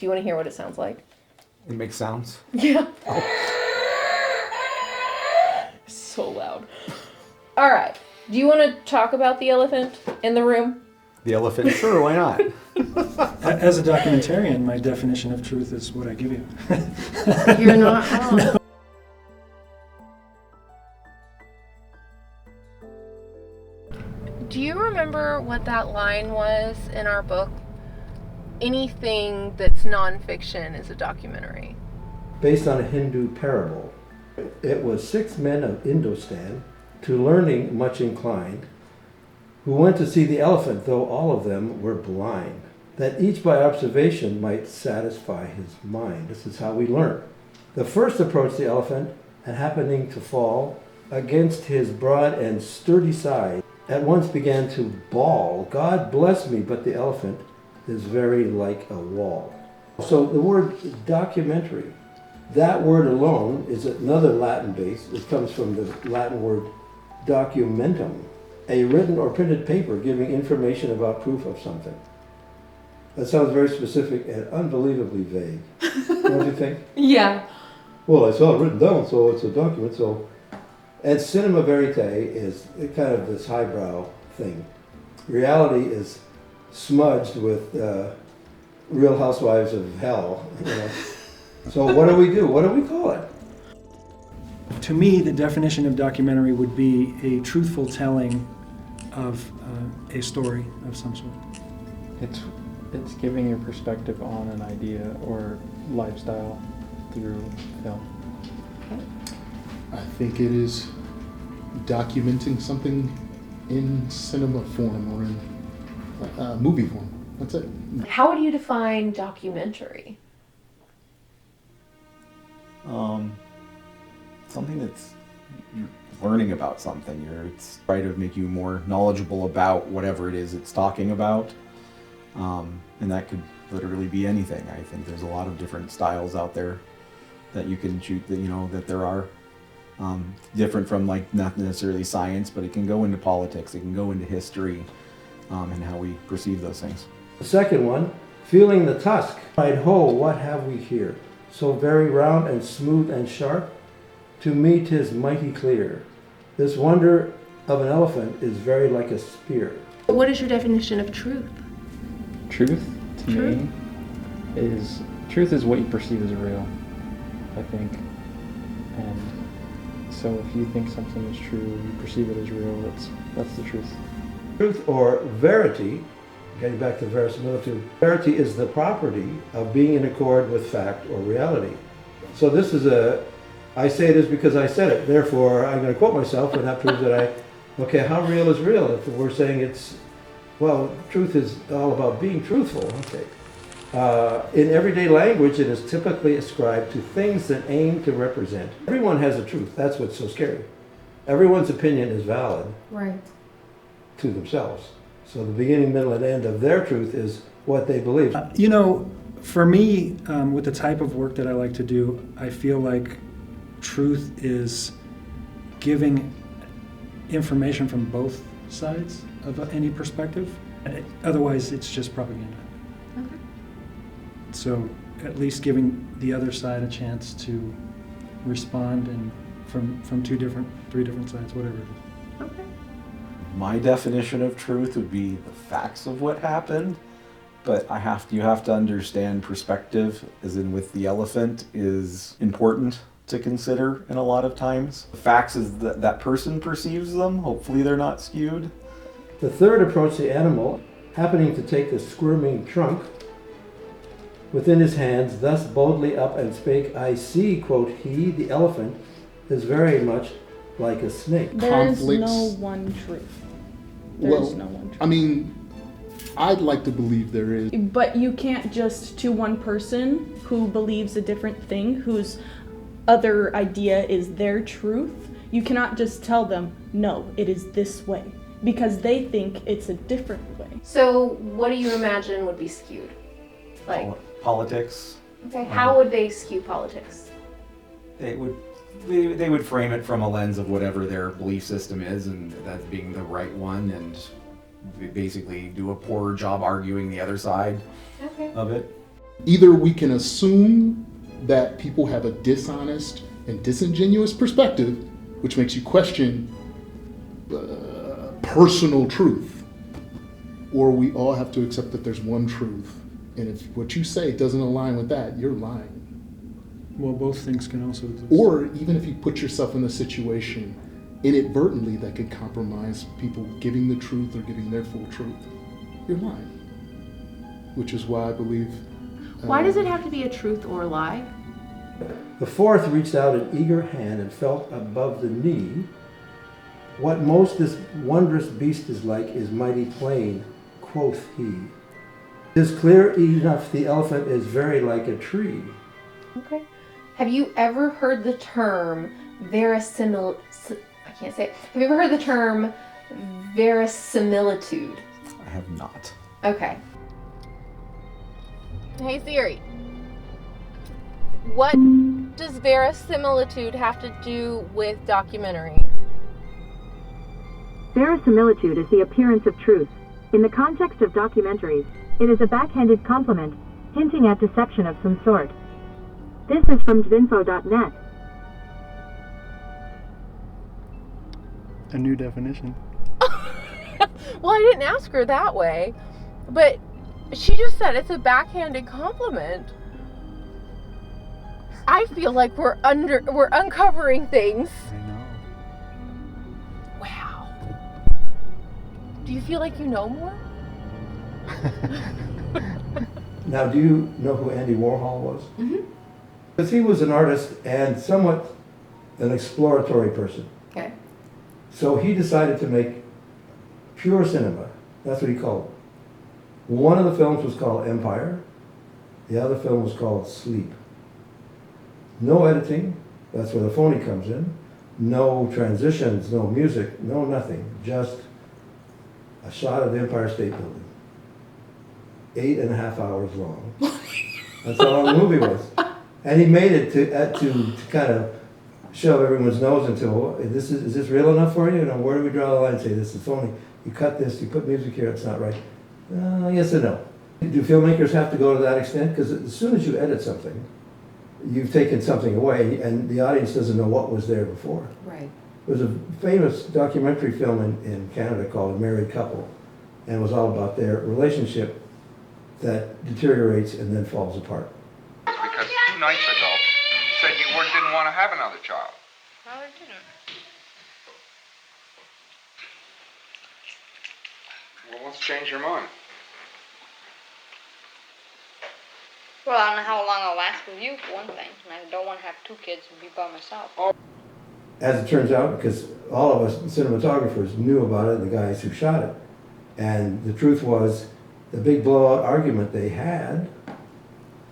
Do you want to hear what it sounds like? It makes sounds? Yeah. So loud. All right. Do you want to talk about the elephant in the room? The elephant? Sure, why not? As a documentarian, my definition of truth is what I give you. You're not wrong. Do you remember what that line was in our book? Anything that's nonfiction is a documentary. Based on a Hindu parable. It was 6 men of Indostan, to learning much inclined, who went to see the elephant, though all of them were blind, that each by observation might satisfy his mind. This is how we learn. The first approached the elephant, and happening to fall against his broad and sturdy side, at once began to bawl, "God bless me, but the elephant is very like a wall." So the word documentary, that word alone is another Latin base. It comes from the Latin word documentum, a written or printed paper giving information about proof of something. That sounds very specific and unbelievably vague. Don't you think? Yeah. Well, I saw it written down, so it's a document, so... And cinema verite is kind of this highbrow thing. Reality is smudged with Real Housewives of Hell, you know. So what do we do? What do we call it? To me, the definition of documentary would be a truthful telling of a story of some sort. It's giving your perspective on an idea or lifestyle through film. I think it is documenting something in cinema form or in movie form. That's it. How would you define documentary? Something that's you're learning about something. It's trying to make you more knowledgeable about whatever it is it's talking about. And that could literally be anything. I think there's a lot of different styles out there that you can shoot, that, you know, that there are. Different from, like, not necessarily science, but it can go into politics, it can go into history, and how we perceive those things. The second one, feeling the tusk. Cried, ho, what have we here? So very round and smooth and sharp, to me 'tis mighty clear. This wonder of an elephant is very like a spear. What is your definition of truth? Truth, to me, is what you perceive as real, I think. And so if you think something is true, you perceive it as real, that's the truth. Truth or verity, getting back to verisimilitude, verity is the property of being in accord with fact or reality. So this is I say it is because I said it, therefore I'm going to quote myself, and that proves that okay, how real is real? If we're saying truth is all about being truthful, okay. In everyday language, it is typically ascribed to things that aim to represent. Everyone has a truth. That's what's so scary. Everyone's opinion is valid to themselves. So the beginning, middle, and end of their truth is what they believe. For me, with the type of work that I like to do, I feel like truth is giving information from both sides of any perspective. Otherwise, it's just propaganda. Okay. So at least giving the other side a chance to respond, and from 3 different sides, whatever it is. Okay. My definition of truth would be the facts of what happened, but you have to understand perspective, as in with the elephant, is important to consider in a lot of times. The facts is that person perceives them. Hopefully they're not skewed. The third approached the animal, happening to take the squirming trunk within his hands, thus boldly up and spake, I see, quote he, the elephant is very much like a snake. There is Conflicts. no one truth. There is no one truth. I mean, I'd like to believe there is. But you can't just, to one person who believes a different thing, whose other idea is their truth, you cannot just tell them, no, it is this way, because they think it's a different way. So what do you imagine would be skewed? Politics. Okay, how would they skew politics? They would frame it from a lens of whatever their belief system is, and that being the right one, and basically do a poor job arguing the other side of it. Either we can assume that people have a dishonest and disingenuous perspective, which makes you question personal truth, or we all have to accept that there's one truth. And if what you say doesn't align with that, you're lying. Well, both things can also exist. Or even if you put yourself in a situation inadvertently that could compromise people giving the truth or giving their full truth, you're lying. Which is why I believe... Why does it have to be a truth or a lie? The fourth reached out an eager hand and felt above the knee. What most this wondrous beast is like is mighty plain, quoth he. 'Tis clear enough the elephant is very like a tree. Okay. Have you ever heard the term I can't say it. Have you ever heard the term verisimilitude? I have not. Okay. Hey Siri. What does verisimilitude have to do with documentary? Verisimilitude is the appearance of truth. In the context of documentaries, it is a backhanded compliment, hinting at deception of some sort. This is from dvinfo.net. A new definition. Well, I didn't ask her that way, but she just said it's a backhanded compliment. I feel like we're uncovering things. I know. Wow. Do you feel like you know more? Now, do you know who Andy Warhol was? Mm-hmm. Because he was an artist and somewhat an exploratory person. Okay. So he decided to make pure cinema. That's what he called it. One of the films was called Empire. The other film was called Sleep. No editing. That's where the phony comes in. No transitions, no music, no nothing. Just a shot of the Empire State Building. 8.5 hours long. That's how long the movie was. And he made it to kind of shove everyone's nose into, is this real enough for you? You know, where do we draw the line and say this is phony? You cut this, you put music here, it's not right. Yes and no. Do filmmakers have to go to that extent? Because as soon as you edit something, you've taken something away and the audience doesn't know what was there before. Right. There was a famous documentary film in Canada called A Married Couple, and it was all about their relationship that deteriorates and then falls apart. Because 2 nights ago, you said you didn't want to have another child. No, I didn't. Well, what's changed your mind? Well, I don't know how long I'll last with you, for one thing, and I don't want to have 2 kids and be by myself. As it turns out, because all of us cinematographers knew about it, the guys who shot it, and the truth was, the big blowout argument they had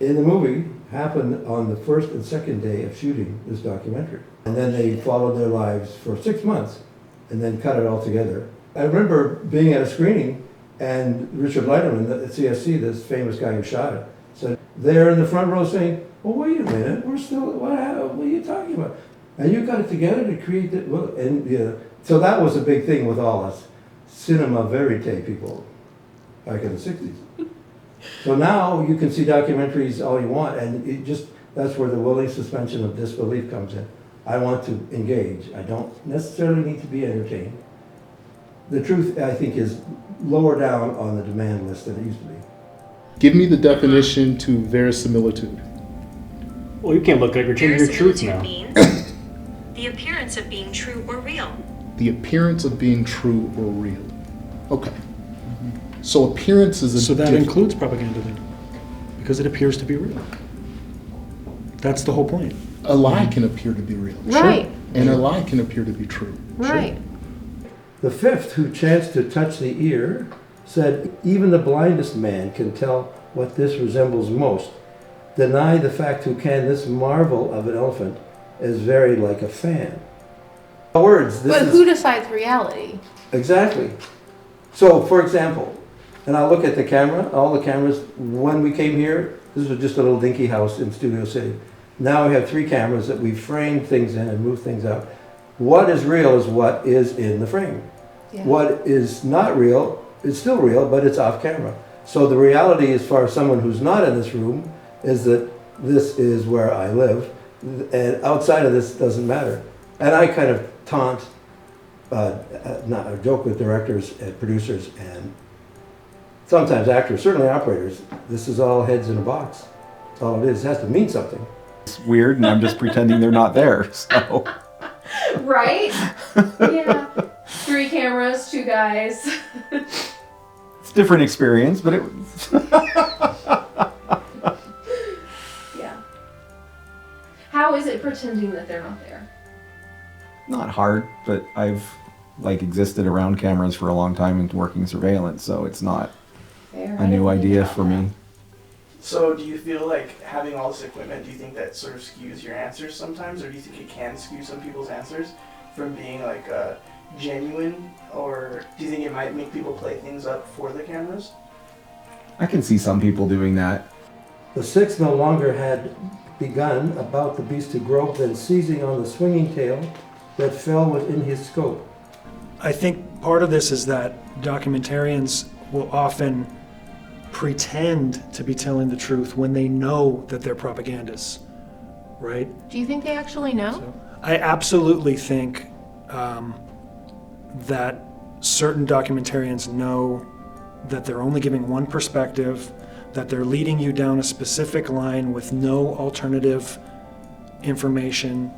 in the movie happened on the first and second day of shooting this documentary. And then they followed their lives for 6 months and then cut it all together. I remember being at a screening and Richard Leiterman at CSC, this famous guy who shot it, said, they're in the front row saying, well, wait a minute, what are you talking about? And you got it together to create that, well, and yeah. So that was a big thing with all us cinema verite people back in the 60s. So now you can see documentaries all you want, and that's where the willing suspension of disbelief comes in. I want to engage. I don't necessarily need to be entertained. The truth, I think, is lower down on the demand list than it used to be. Give me the definition to verisimilitude. Well, you can't look like you're changing your truth now. Means the appearance of being true or real. The appearance of being true or real. Okay. So appearance is a So that includes propaganda then, because it appears to be real. That's the whole point. A lie can appear to be real. Right. Sure. And a lie can appear to be true. Right. Sure. The fifth, who chanced to touch the ear, said, even the blindest man can tell what this resembles most. Deny the fact who can this marvel of an elephant is very like a fan. Words. But who decides reality? Exactly. So, for example, and I'll look at the camera, all the cameras, when we came here, this was just a little dinky house in Studio City. Now we have 3 cameras that we frame things in and move things out. What is real is what is in the frame. Yeah. What is not real is still real, but it's off camera. So the reality as far as someone who's not in this room is that this is where I live, and outside of this doesn't matter. And I kind of taunt, not joke with directors and producers and sometimes actors, certainly operators. This is all heads in a box. That's all it is. It has to mean something. It's weird, and I'm just pretending they're not there. So. Right? Yeah. 3 cameras, 2 guys. It's a different experience, but it was. Yeah. How is it pretending that they're not there? Not hard, but I've existed around cameras for a long time and working surveillance, so it's not a new idea for me. So do you feel like having all this equipment, do you think that sort of skews your answers sometimes, or do you think it can skew some people's answers from being genuine, or do you think it might make people play things up for the cameras? I can see some people doing that. The 6 no longer had begun about the beast to grope, then seizing on the swinging tail that fell within his scope. I think part of this is that documentarians will often pretend to be telling the truth when they know that they're propagandists, right? Do you think they actually know? So I absolutely think that certain documentarians know that they're only giving one perspective, that they're leading you down a specific line with no alternative information.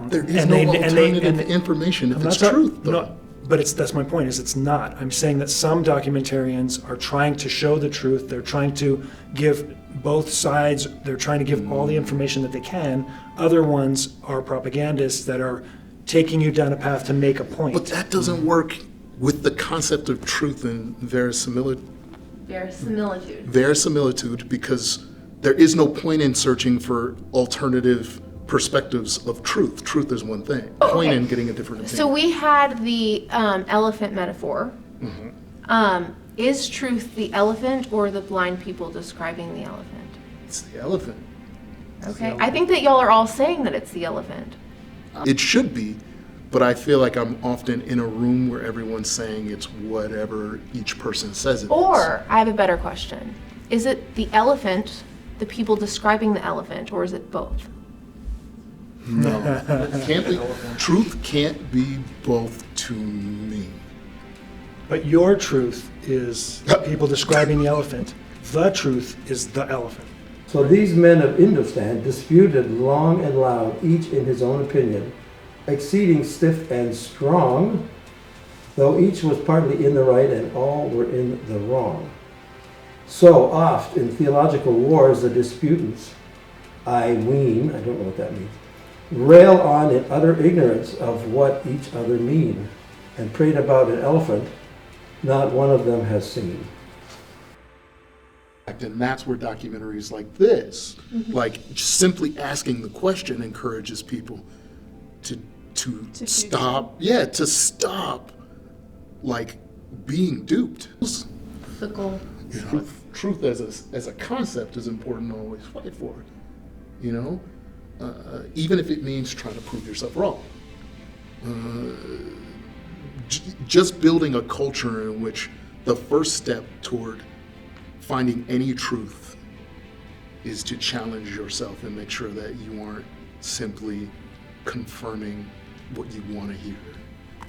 There is no alternative information if it's truth, though. No, but that's my point, is it's not. I'm saying that some documentarians are trying to show the truth. They're trying to give both sides, they're trying to give all the information that they can. Other ones are propagandists that are taking you down a path to make a point. But that doesn't work with the concept of truth and verisimilitude. Verisimilitude, because there is no point in searching for alternative perspectives of truth. Truth is one thing. Point in getting a different opinion. So we had the elephant metaphor. Mm-hmm. Is truth the elephant or the blind people describing the elephant? It's the elephant. Okay. I think that y'all are all saying that it's the elephant. It should be, but I feel like I'm often in a room where everyone's saying it's whatever each person says it is. Or, I have a better question. Is it the elephant, the people describing the elephant, or is it both? No. It can't be. Truth can't be both to me. But your truth is people describing the elephant. The truth is the elephant. So these men of Indostan disputed long and loud, each in his own opinion, exceeding stiff and strong, though each was partly in the right and all were in the wrong. So oft in theological wars the disputants, I ween, I don't know what that means, rail on in utter ignorance of what each other mean, and prate about an elephant not one of them has seen. And that's where documentaries like this, like just simply asking the question, encourages people to stop, to stop like being duped. The goal. You know, truth as a concept is important to always fight for it. You know, even if it means trying to prove yourself wrong. Just building a culture in which the first step toward finding any truth is to challenge yourself and make sure that you aren't simply confirming what you want to hear.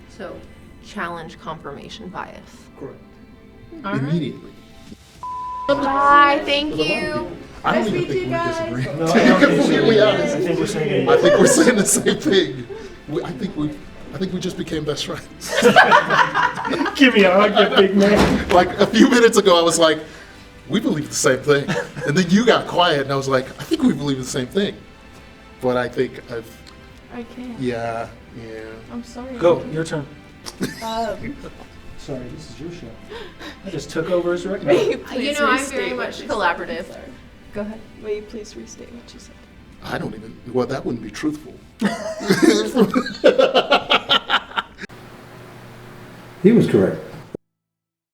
So, challenge confirmation bias. Correct. All right. Immediately. Bye, thank you. I don't Nice even meet think you we guys. disagree. No, I don't think so. To be honest. I think we're saying I think we're saying the same thing. I think we just became best friends. Give me a hug, you big man. Like a few minutes ago, I was like, we believe the same thing. And then you got quiet and I was like, I think we believe the same thing. But I think I can't. yeah. I'm sorry. Go, your turn. Sorry, this is your show. I just took over as director. You know, I'm very much collaborative. Go ahead. Will you please restate what you said? I don't even, well, that wouldn't be truthful. He was correct.